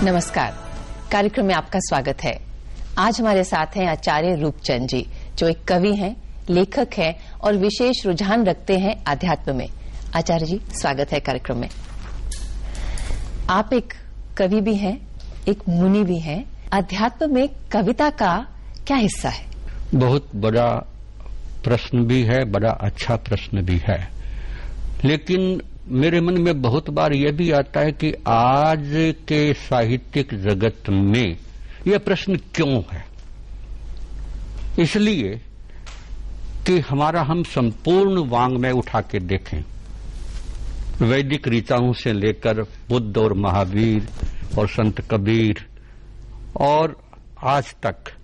नमस्कार, कार्यक्रम में आपका स्वागत है। आज हमारे साथ हैं आचार्य रूपचंद जी, जो एक कवि हैं, लेखक हैं और विशेष रुझान रखते हैं आध्यात्म में। आचार्य जी, स्वागत है कार्यक्रम में। आप एक कवि भी हैं, एक मुनि भी हैं। अध्यात्म में कविता का क्या हिस्सा है? बहुत बड़ा प्रश्न भी है, बड़ा अच्छा प्रश्न भी है, लेकिन मेरे मन में बहुत बार यह भी आता है कि आज के साहित्यिक जगत में यह प्रश्न क्यों है। इसलिए कि हम संपूर्ण वाङ्मय उठा के देखें, वैदिक ऋचाओं से लेकर बुद्ध और महावीर और संत कबीर और आज तक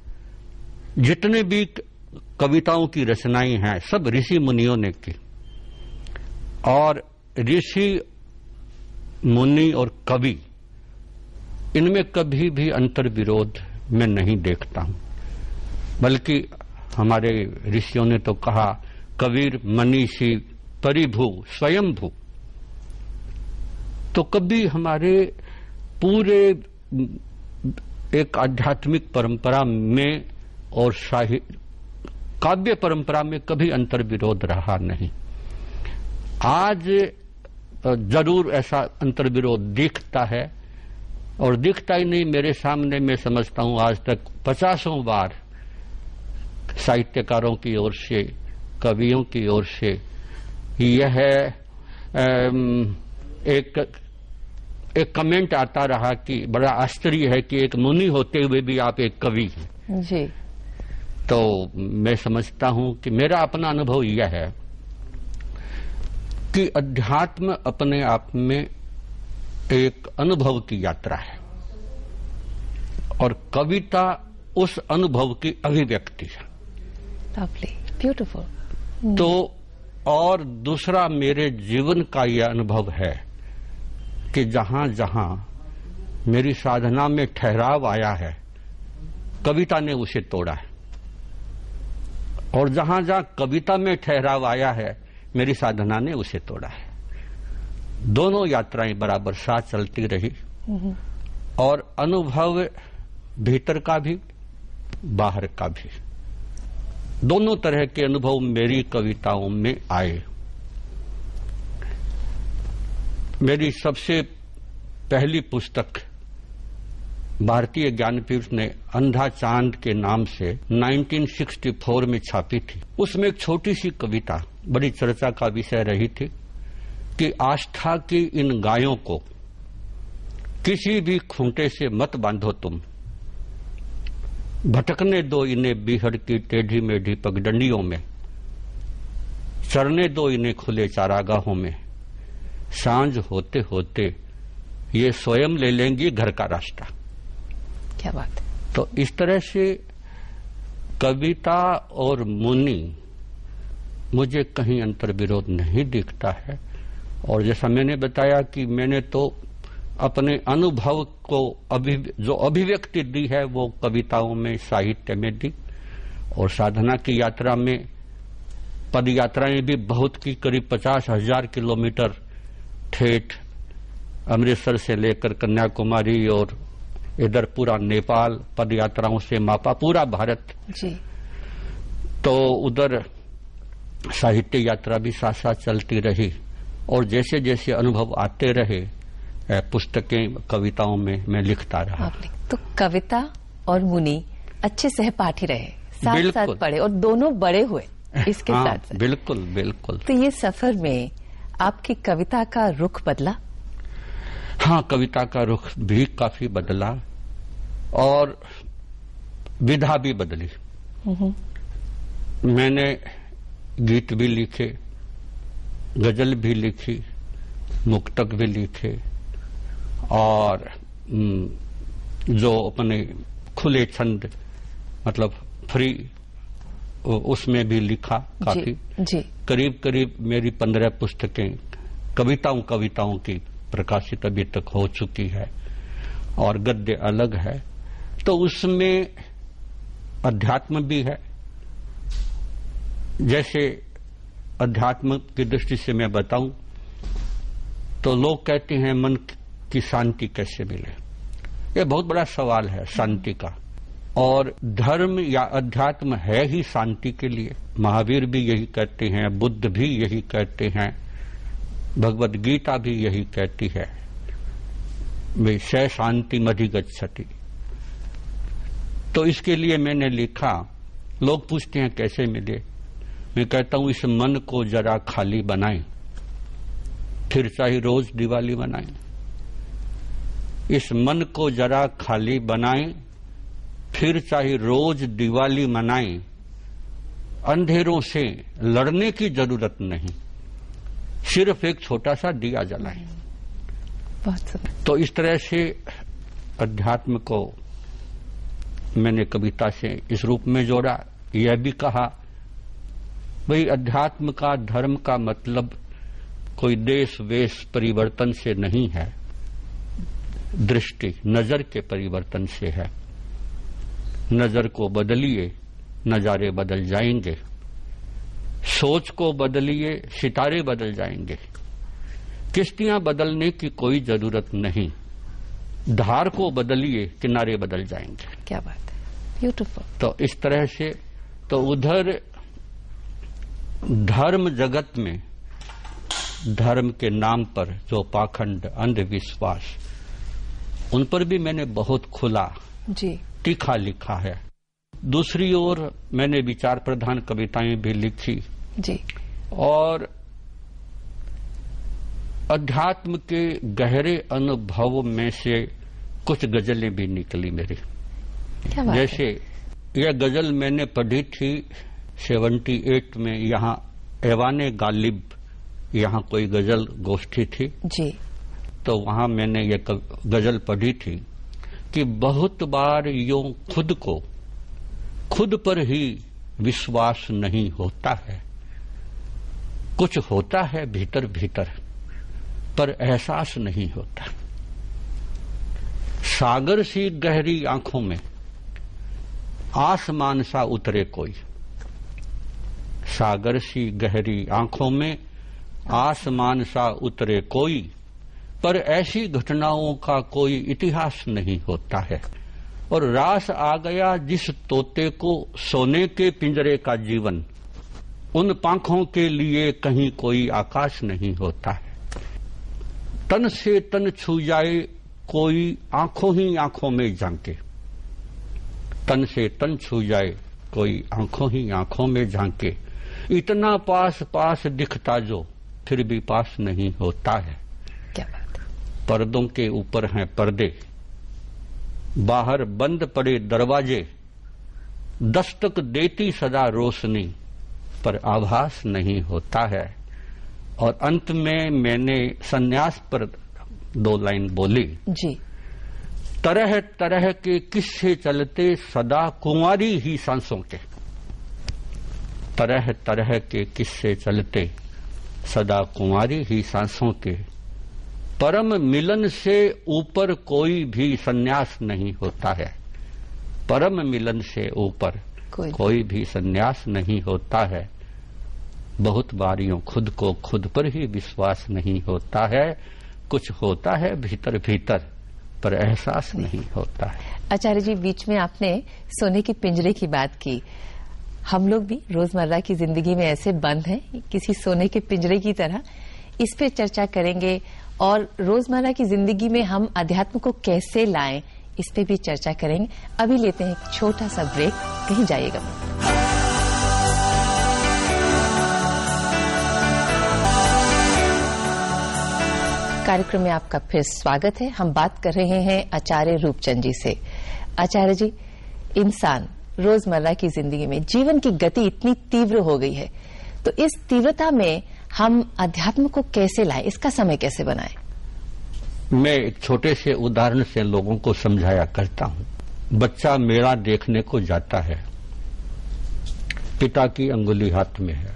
जितने भी कविताओं की रचनाएं हैं, सब ऋषि मुनियों ने की। और ऋषि मुनि और कवि, इनमें कभी भी अंतर विरोध मैं नहीं देखता हूं। बल्कि हमारे ऋषियों ने तो कहा, कबीर मनीषी परिभू स्वयंभू। तो कभी हमारे पूरे एक आध्यात्मिक परंपरा में और काव्य परंपरा में कभी अंतर विरोध रहा नहीं। आज जरूर ऐसा अंतर विरोध दिखता है, और दिखता ही नहीं, मेरे सामने मैं समझता हूं आज तक 50 बार साहित्यकारों की ओर से, कवियों की ओर से यह एक कमेंट आता रहा कि बड़ा आश्चर्य है कि एक मुनि होते हुए भी आप एक कवि हैं। जी। तो मैं समझता हूं कि मेरा अपना अनुभव यह है कि अध्यात्म अपने आप में एक अनुभव की यात्रा है और कविता उस अनुभव की अभिव्यक्ति है। Lovely, beautiful। तो और दूसरा मेरे जीवन का यह अनुभव है कि जहां जहां मेरी साधना में ठहराव आया है, कविता ने उसे तोड़ा है, और जहां जहां कविता में ठहराव आया है, मेरी साधना ने उसे तोड़ा है। दोनों यात्राएं बराबर साथ चलती रही, और अनुभव भीतर का भी बाहर का भी, दोनों तरह के अनुभव मेरी कविताओं में आए। मेरी सबसे पहली पुस्तक भारतीय ज्ञानपीठ ने अंधा चांद के नाम से 1964 में छापी थी। उसमें एक छोटी सी कविता बड़ी चर्चा का विषय रही थी कि आस्था की इन गायों को किसी भी खूंटे से मत बांधो तुम, भटकने दो इन्हें बीहड़ की टेढ़ी मेढ़ी पगडंडियों में, चरने दो इन्हें खुले चारागाहों में, सांझ होते होते ये स्वयं ले लेंगी घर का रास्ता। क्या बात है। तो इस तरह से कविता और मुनि मुझे कहीं अंतर विरोध नहीं दिखता है। और जैसा मैंने बताया कि मैंने तो अपने अनुभव को जो अभिव्यक्ति दी है वो कविताओं में, साहित्य में दी, और साधना की यात्रा में पद यात्राएं भी बहुत की, करीब 50,000 किलोमीटर ठेठ अमृतसर से लेकर कन्याकुमारी और इधर पूरा नेपाल पद यात्राओं से मापा, पूरा भारत। जी। तो उधर साहित्य यात्रा भी साथ साथ चलती रही, और जैसे जैसे अनुभव आते रहे पुस्तकें, कविताओं में मैं लिखता रहा। तो कविता और मुनि अच्छे सहपाठी रहे, साथ साथ पढ़े और दोनों बड़े हुए इसके साथ। बिल्कुल बिल्कुल। तो ये सफर में आपकी कविता का रुख बदला? हाँ, कविता का रुख भी काफी बदला और विधा भी बदली। मैंने गीत भी लिखे, गजल भी लिखी, मुक्तक भी लिखे, और जो अपने खुले छंद मतलब फ्री, उसमें भी लिखा काफी। जी। करीब करीब मेरी 15 पुस्तकें कविताओं की प्रकाशित अभी तक हो चुकी है, और गद्य अलग है। तो उसमें अध्यात्म भी है। जैसे अध्यात्म की दृष्टि से मैं बताऊं तो लोग कहते हैं मन की शांति कैसे मिले। ये बहुत बड़ा सवाल है शांति का। और धर्म या अध्यात्म है ही शांति के लिए। महावीर भी यही कहते हैं, बुद्ध भी यही कहते हैं, भगवद गीता भी यही कहती है, वे स शांति मधिगच्छति। तो इसके लिए मैंने लिखा। लोग पूछते हैं कैसे मिले, मैं कहता हूं इस मन को जरा खाली बनाएं, फिर चाहे रोज दिवाली मनाएं। इस मन को जरा खाली बनाएं, फिर चाहे रोज दिवाली मनाएं। अंधेरों से लड़ने की जरूरत नहीं, सिर्फ एक छोटा सा दिया जलाएं। तो इस तरह से अध्यात्म को मैंने कविता से इस रूप में जोड़ा। यह भी कहा भाई अध्यात्म का, धर्म का मतलब कोई देश वेश परिवर्तन से नहीं है, दृष्टि नजर के परिवर्तन से है। नजर को बदलिए, नजारे बदल जाएंगे। सोच को बदलिए, सितारे बदल जाएंगे। किश्तियां बदलने की कोई जरूरत नहीं, धार को बदलिए, किनारे बदल जाएंगे। क्या बात है, ब्यूटीफुल। तो इस तरह से तो उधर धर्म जगत में धर्म के नाम पर जो पाखंड, अंधविश्वास, उन पर भी मैंने बहुत खुला जी तीखा लिखा है। दूसरी ओर मैंने विचार प्रधान कविताएं भी लिखी जी, और अध्यात्म के गहरे अनुभव में से कुछ गजलें भी निकली मेरी। क्या बात जैसे यह गजल मैंने पढ़ी थी 78 में, यहाँ ऐवाने गालिब, यहाँ कोई गजल गोष्ठी थी जी। तो वहां मैंने ये गजल पढ़ी थी कि बहुत बार यूं खुद को खुद पर ही विश्वास नहीं होता है। कुछ होता है भीतर भीतर, पर एहसास नहीं होता। सागर सी गहरी आंखों में आसमान सा उतरे कोई। सागर सी गहरी आंखों में आसमान सा उतरे कोई, पर ऐसी घटनाओं का कोई इतिहास नहीं होता है। और रास आ गया जिस तोते को सोने के पिंजरे का जीवन, उन पांखों के लिए कहीं कोई आकाश नहीं होता है। तन से तन छू जाए कोई आंखों ही आंखों में झांके। तन से तन छू जाए कोई आंखों ही आंखों में झांके। इतना पास पास दिखता जो फिर भी पास नहीं होता है। क्या बात है। पर्दों के ऊपर हैं पर्दे, बाहर बंद पड़े दरवाजे, दस्तक देती सदा रोशनी, पर आभास नहीं होता है। और अंत में मैंने सन्यास पर 2 लाइन बोली जी। तरह तरह के किस्से चलते सदा कुंवारी ही सांसों के। तरह तरह के किस्से चलते सदा कुंवारी ही सांसों के। परम मिलन से ऊपर कोई भी सन्यास नहीं होता है। परम मिलन से ऊपर कोई भी सन्यास नहीं होता है। बहुत बारियों खुद को खुद पर ही विश्वास नहीं होता है। कुछ होता है भीतर भीतर, पर एहसास नहीं होता है। आचार्य जी, बीच में आपने सोने के पिंजरे की बात की। हम लोग भी रोजमर्रा की जिंदगी में ऐसे बंद हैं किसी सोने के पिंजरे की तरह। इस पे चर्चा करेंगे और रोजमर्रा की जिंदगी में हम अध्यात्म को कैसे लाएं, इस पे भी चर्चा करेंगे। अभी लेते हैं एक छोटा सा ब्रेक, कहीं जाइएगा। कार्यक्रम में आपका फिर स्वागत है। हम बात कर रहे हैं आचार्य रूपचंद जी से। आचार्य जी, इंसान रोजमर्रा की जिंदगी में जीवन की गति इतनी तीव्र हो गई है, तो इस तीव्रता में हम अध्यात्म को कैसे लाएं, इसका समय कैसे बनाएं? मैं एक छोटे से उदाहरण से लोगों को समझाया करता हूं। बच्चा मेला देखने को जाता है, पिता की अंगुली हाथ में है,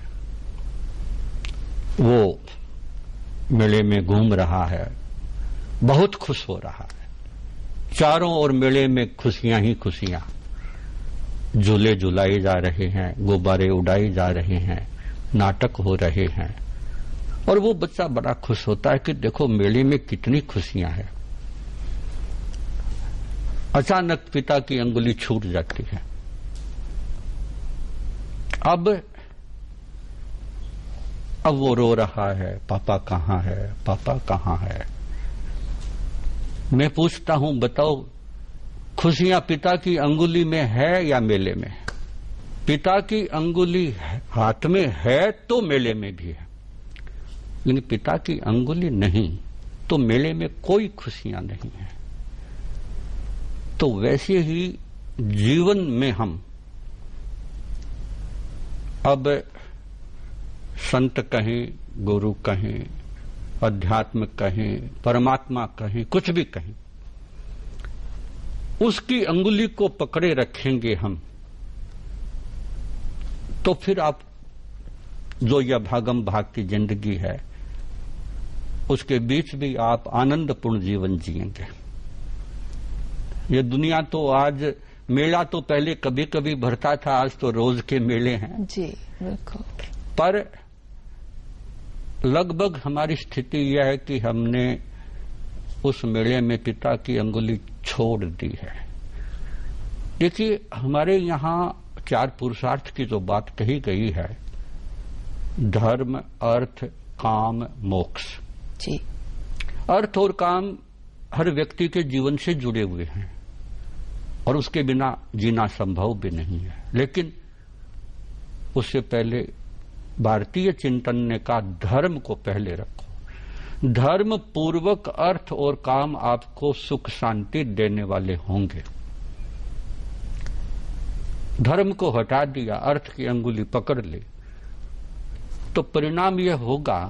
वो मेले में घूम रहा है, बहुत खुश हो रहा है। चारों ओर मेले में खुशियां ही खुशियां, झूले झुलाए जा रहे हैं, गुब्बारे उड़ाए जा रहे हैं, नाटक हो रहे हैं। और वो बच्चा बड़ा खुश होता है कि देखो मेले में कितनी खुशियां हैं। अचानक पिता की अंगुली छूट जाती है। अब वो रो रहा है, पापा कहाँ है, पापा कहाँ है। मैं पूछता हूं, बताओ खुशियां पिता की अंगुली में है या मेले में? पिता की अंगुली हाथ में है तो मेले में भी है, लेकिन पिता की अंगुली नहीं तो मेले में कोई खुशियां नहीं है। तो वैसे ही जीवन में हम अब संत कहें, गुरु कहें, अध्यात्म कहें, परमात्मा कहें, कुछ भी कहें, उसकी अंगुली को पकड़े रखेंगे हम, तो फिर आप जो यह भागम भाग की जिंदगी है उसके बीच भी आप आनंदपूर्ण जीवन जिएंगे। ये दुनिया तो आज, मेला तो पहले कभी कभी भरता था, आज तो रोज के मेले हैं जी, बिल्कुल। पर लगभग हमारी स्थिति यह है कि हमने उस मेले में पिता की अंगुली छोड़ दी है। देखिए, हमारे यहां 4 पुरुषार्थ की जो बात कही गई है, धर्म, अर्थ, काम, मोक्ष। जी। अर्थ और काम हर व्यक्ति के जीवन से जुड़े हुए हैं और उसके बिना जीना संभव भी नहीं है। लेकिन उससे पहले भारतीय चिंतन ने कहा, धर्म को पहले रखो। धर्म पूर्वक अर्थ और काम आपको सुख शांति देने वाले होंगे। धर्म को हटा दिया, अर्थ की अंगुली पकड़ ली, तो परिणाम यह होगा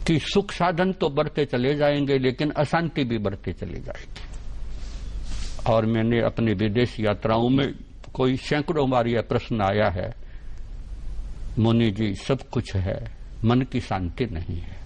कि सुख साधन तो बढ़ते चले जाएंगे लेकिन अशांति भी बढ़ती चली जाएगी। और मैंने अपनी विदेश यात्राओं में कोई सैकड़ों बार यह प्रश्न आया है, मुनि जी सब कुछ है, मन की शांति नहीं है।